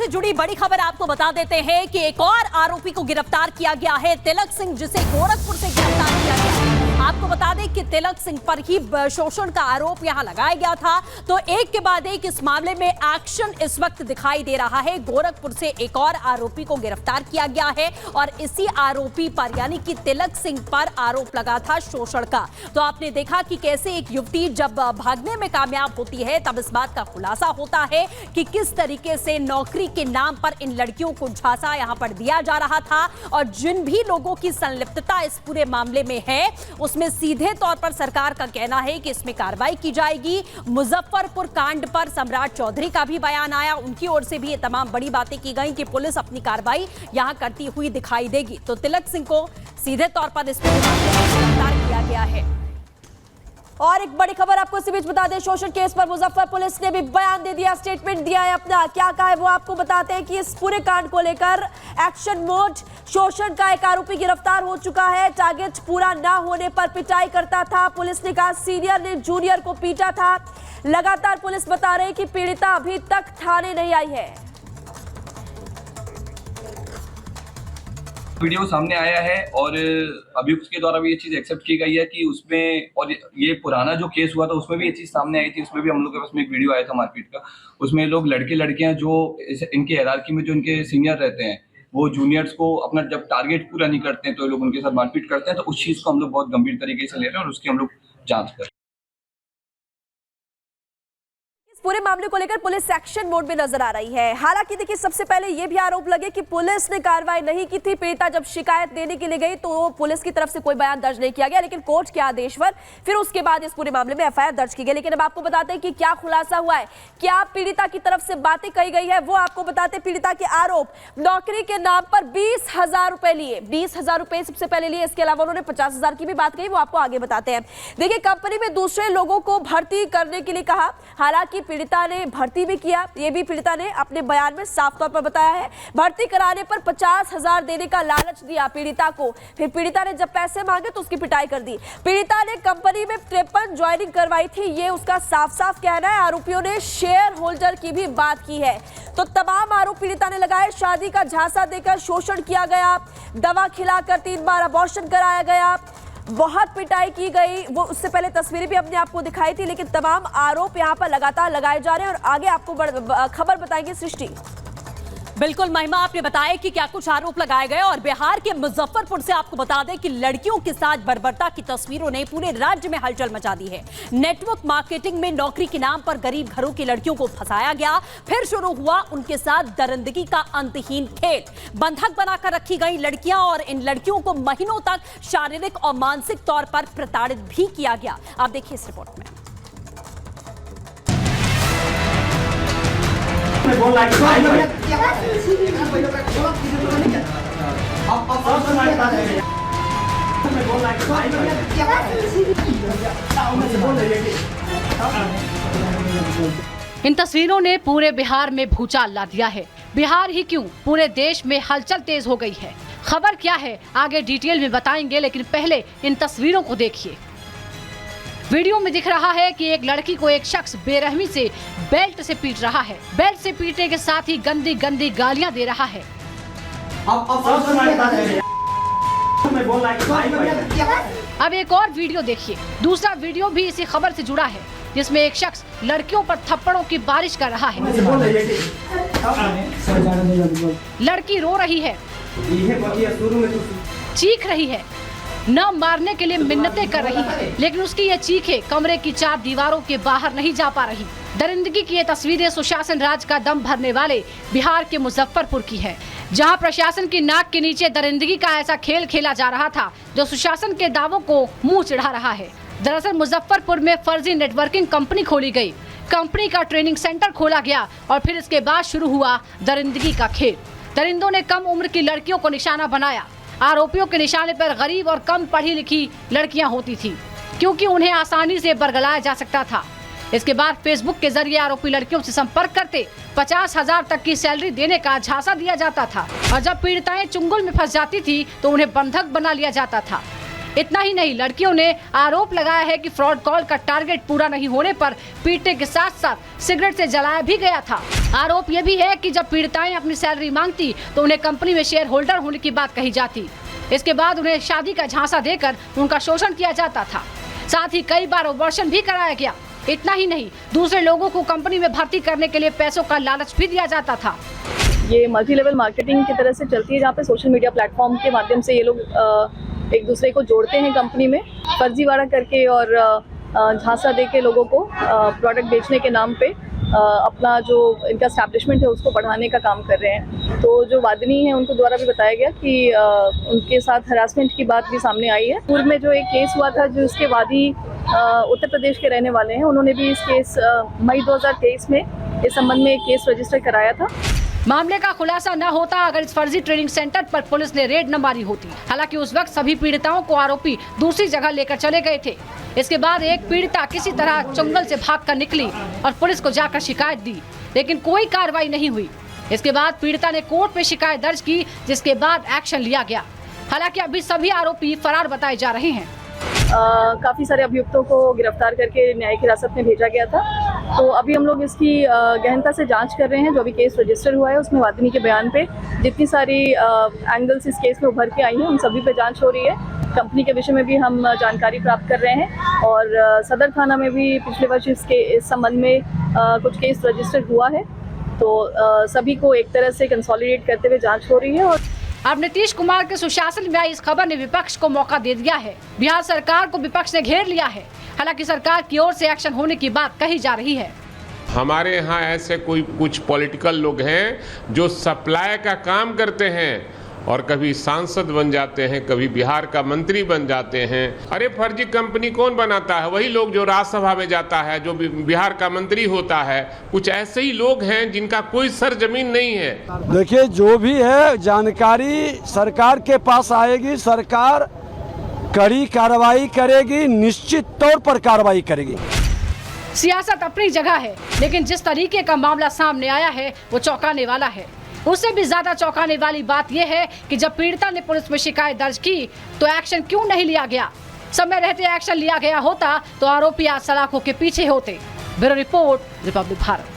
से जुड़ी बड़ी खबर आपको बता देते हैं कि एक और आरोपी को गिरफ्तार किया गया है, तिलक सिंह, जिसे गोरखपुर से गिरफ्तार किया गया है। आपको बता दें कि तिलक सिंह पर ही शोषण का आरोप यहां लगाया गया था। तो एक के बाद एक इस मामले में एक्शन इस वक्त दिखाई दे रहा है। गोरखपुर से एक और आरोपी को गिरफ्तार किया गया है और इसी आरोपी पर यानी कि तिलक सिंह पर आरोप लगा था शोषण का। तो आपने देखा कि कैसे एक युवती जब भागने में कामयाब होती है तब इस बात का खुलासा होता है कि किस तरीके से नौकरी के नाम पर इन लड़कियों को झांसा यहां पर दिया जा रहा था और जिन भी लोगों की संलिप्तता इस पूरे मामले में है उसमें सीधे तौर पर सरकार का कहना है कि इसमें कार्रवाई की जाएगी। मुजफ्फरपुर कांड पर सम्राट चौधरी का भी बयान आया, उनकी ओर से भी ये तमाम बड़ी बातें की गई कि पुलिस अपनी कार्रवाई यहां करती हुई दिखाई देगी। तो तिलक सिंह को सीधे तौर पर इस पूरे मामले में गिरफ्तार किया गया है। और एक बड़ी खबर आपको इसी बीच बता दें, शोषण केस पर मुजफ्फर पुलिस ने भी बयान दे दिया, स्टेटमेंट दिया है अपना। क्या कहा है वो आपको बताते हैं कि इस पूरे कांड को लेकर एक्शन मोड, शोषण का एक आरोपी गिरफ्तार हो चुका है। टारगेट पूरा ना होने पर पिटाई करता था, पुलिस ने कहा सीनियर ने जूनियर को पीटा था। लगातार पुलिस बता रही कि पीड़िता अभी तक थाने नहीं आई है। वीडियो सामने आया है और अभियुक्त के द्वारा भी ये चीज एक्सेप्ट की गई है कि उसमें, और ये पुराना जो केस हुआ था उसमें भी ये चीज सामने आई थी। उसमें भी हम लोग के पास में एक वीडियो आया था मारपीट का। उसमें लोग लड़के लड़कियां जो इनके हायरार्की में जो इनके सीनियर रहते हैं वो जूनियर्स को अपना जब टारगेट पूरा नहीं करते हैं तो ये लोग उनके साथ मारपीट करते हैं। तो उस चीज को हम लोग बहुत गंभीर तरीके से ले रहे हैं और उसकी हम लोग जाँच कर रहे हैं। पूरे मामले को लेकर पुलिस एक्शन मोड में नजर आ रही है। हालांकि देखिए, सबसे पहले यह भी आरोप लगे कि पुलिस ने कार्रवाई नहीं की थी। पीड़िता जब शिकायत देने के लिए गई तो पुलिस की तरफ से कोई बयान दर्ज नहीं किया गया, लेकिन कोर्ट के आदेश पर फिर उसके बाद इस पूरे मामले में एफआईआर दर्ज की गई। लेकिन अब आपको बताते हैं कि क्या खुलासा हुआ है, क्या पीड़िता की तरफ से बातें कही गई है, वो आपको बताते। पीड़िता के आरोप, नौकरी के नाम पर 20,000 रुपए लिए, 20,000 रुपए सबसे पहले लिए। इसके अलावा उन्होंने 50,000 की भी बात कही, वो आपको आगे बताते हैं। देखिए, कंपनी में दूसरे लोगों को भर्ती करने के लिए कहा। हालांकि पीड़िता ने भर्ती भी किया, ये भी पीड़िता ने अपने बयान में साफ तौर पर बताया है। भर्ती कराने पर 50,000 देने का लालच दिया पीड़िता को। फिर पीड़िता ने जब पैसे मांगे तो उसकी पिटाई कर दी। पीड़िता ने कंपनी में 53 ज्वाइनिंग करवाई थी, ये उसका साफ साफ कहना है। आरोपियों ने शेयर होल्डर की भी बात की है। तो तमाम आरोप पीड़िता ने लगाए। शादी का झांसा देकर शोषण किया गया, दवा खिलाकर 3 बार अबॉर्शन कराया गया, बहुत पिटाई की गई। वो उससे पहले तस्वीरें भी अपने आपको दिखाई थी। लेकिन तमाम आरोप यहाँ पर लगातार लगाए जा रहे हैं और आगे आपको खबर बताएंगे सृष्टि। बिल्कुल महिमा, आपने बताया कि क्या कुछ आरोप लगाए गए और बिहार के मुजफ्फरपुर से आपको बता दें कि लड़कियों के साथ बर्बरता की तस्वीरों ने पूरे राज्य में हलचल मचा दी है। नेटवर्क मार्केटिंग में नौकरी के नाम पर गरीब घरों की लड़कियों को फंसाया गया, फिर शुरू हुआ उनके साथ दरिंदगी का अंतहीन खेल। बंधक बनाकर रखी गई लड़कियां और इन लड़कियों को महीनों तक शारीरिक और मानसिक तौर पर प्रताड़ित भी किया गया। आप देखिए इस रिपोर्ट में। इन तस्वीरों ने पूरे बिहार में भूचाल ला दिया है। बिहार ही क्यों, पूरे देश में हलचल तेज हो गई है। खबर क्या है आगे डिटेल में बताएंगे, लेकिन पहले इन तस्वीरों को देखिए। वीडियो में दिख रहा है कि एक लड़की को एक शख्स बेरहमी से बेल्ट से पीट रहा है। बेल्ट से पीटने के साथ ही गंदी गंदी गालियां दे रहा है। अब एक और वीडियो देखिए। दूसरा वीडियो भी इसी खबर से जुड़ा है, जिसमें एक शख्स लड़कियों पर थप्पड़ों की बारिश कर रहा है। लड़की रो रही है, चीख रही है, न मारने के लिए मिन्नतें कर रही है, लेकिन उसकी ये चीखें कमरे की 4 दीवारों के बाहर नहीं जा पा रही। दरिंदगी की ये तस्वीरें सुशासन राज का दम भरने वाले बिहार के मुजफ्फरपुर की है, जहां प्रशासन की नाक के नीचे दरिंदगी का ऐसा खेल खेला जा रहा था जो सुशासन के दावों को मुंह चिढ़ा रहा है। दरअसल मुजफ्फरपुर में फर्जी नेटवर्किंग कंपनी खोली गई, कंपनी का ट्रेनिंग सेंटर खोला गया और फिर इसके बाद शुरू हुआ दरिंदगी का खेल। दरिंदों ने कम उम्र की लड़कियों को निशाना बनाया। आरोपियों के निशाने पर गरीब और कम पढ़ी लिखी लड़कियां होती थी, क्योंकि उन्हें आसानी से बरगलाया जा सकता था। इसके बाद फेसबुक के जरिए आरोपी लड़कियों से संपर्क करते 50,000 तक की सैलरी देने का झांसा दिया जाता था और जब पीड़िताएं चुंगल में फंस जाती थी तो उन्हें बंधक बना लिया जाता था। इतना ही नहीं, लड़कियों ने आरोप लगाया है कि फ्रॉड कॉल का टारगेट पूरा नहीं होने पर पीटने के साथ साथ सिगरेट से जलाया भी गया था। आरोप ये भी है कि जब पीड़िताएं अपनी सैलरी मांगती तो उन्हें कंपनी में शेयर होल्डर होने की बात कही जाती। इसके बाद उन्हें शादी का झांसा देकर उनका शोषण किया जाता था। साथ ही कई बार अबॉर्शन भी कराया गया। इतना ही नहीं, दूसरे लोगों को कंपनी में भर्ती करने के लिए पैसों का लालच भी दिया जाता था। ये मल्टी लेवल मार्केटिंग की तरह से चलती है, जहाँ पे सोशल मीडिया प्लेटफॉर्म के माध्यम से ये लोग एक दूसरे को जोड़ते हैं कंपनी में, फर्जीवाड़ा करके और झांसा दे के लोगों को प्रोडक्ट बेचने के नाम पे अपना जो इनका एस्टैब्लिशमेंट है उसको बढ़ाने का काम कर रहे हैं। तो जो वादिनी है उनको द्वारा भी बताया गया कि उनके साथ हरासमेंट की बात भी सामने आई है। पूर्व में जो एक केस हुआ था जिसके वादी उत्तर प्रदेश के रहने वाले हैं, उन्होंने भी इस केस मई 2023 में इस संबंध में एक केस रजिस्टर कराया था। मामले का खुलासा न होता अगर इस फर्जी ट्रेनिंग सेंटर पर पुलिस ने रेड न मारी होती। हालांकि उस वक्त सभी पीड़िताओं को आरोपी दूसरी जगह लेकर चले गए थे। इसके बाद एक पीड़िता किसी तरह चंगल से भागकर निकली और पुलिस को जाकर शिकायत दी, लेकिन कोई कार्रवाई नहीं हुई। इसके बाद पीड़िता ने कोर्ट में शिकायत दर्ज की, जिसके बाद एक्शन लिया गया। हालांकि अभी सभी आरोपी फरार बताए जा रहे हैं। काफ़ी सारे अभियुक्तों को गिरफ्तार करके न्यायिक हिरासत में भेजा गया था। तो अभी हम लोग इसकी गहनता से जांच कर रहे हैं। जो अभी केस रजिस्टर हुआ है उसमें वादिनी के बयान पे जितनी सारी एंगल्स इस केस में उभर के आई हैं उन सभी पे जांच हो रही है। कंपनी के विषय में भी हम जानकारी प्राप्त कर रहे हैं और सदर थाना में भी पिछले वर्ष इस संबंध में कुछ केस रजिस्टर हुआ है। तो सभी को एक तरह से कंसोलिडेट करते हुए जाँच हो रही है। और अब नीतीश कुमार के सुशासन में आई इस खबर ने विपक्ष को मौका दे दिया है। बिहार सरकार को विपक्ष ने घेर लिया है। हालांकि सरकार की ओर से एक्शन होने की बात कही जा रही है। हमारे यहाँ ऐसे कुछ पॉलिटिकल लोग हैं जो सप्लाई का काम करते हैं और कभी सांसद बन जाते हैं, कभी बिहार का मंत्री बन जाते हैं। अरे फर्जी कंपनी कौन बनाता है? वही लोग जो राज्यसभा में जाता है, जो बिहार का मंत्री होता है। कुछ ऐसे ही लोग हैं जिनका कोई सर जमीन नहीं है। देखिए, जो भी है जानकारी सरकार के पास आएगी, सरकार कड़ी कार्रवाई करेगी, निश्चित तौर पर कार्रवाई करेगी। सियासत अपनी जगह है, लेकिन जिस तरीके का मामला सामने आया है वो चौंकाने वाला है। उससे भी ज्यादा चौंकाने वाली बात यह है कि जब पीड़िता ने पुलिस में शिकायत दर्ज की तो एक्शन क्यों नहीं लिया गया? समय रहते एक्शन लिया गया होता तो आरोपी आज सलाखों के पीछे होते। Bureau report, Republic Bharat.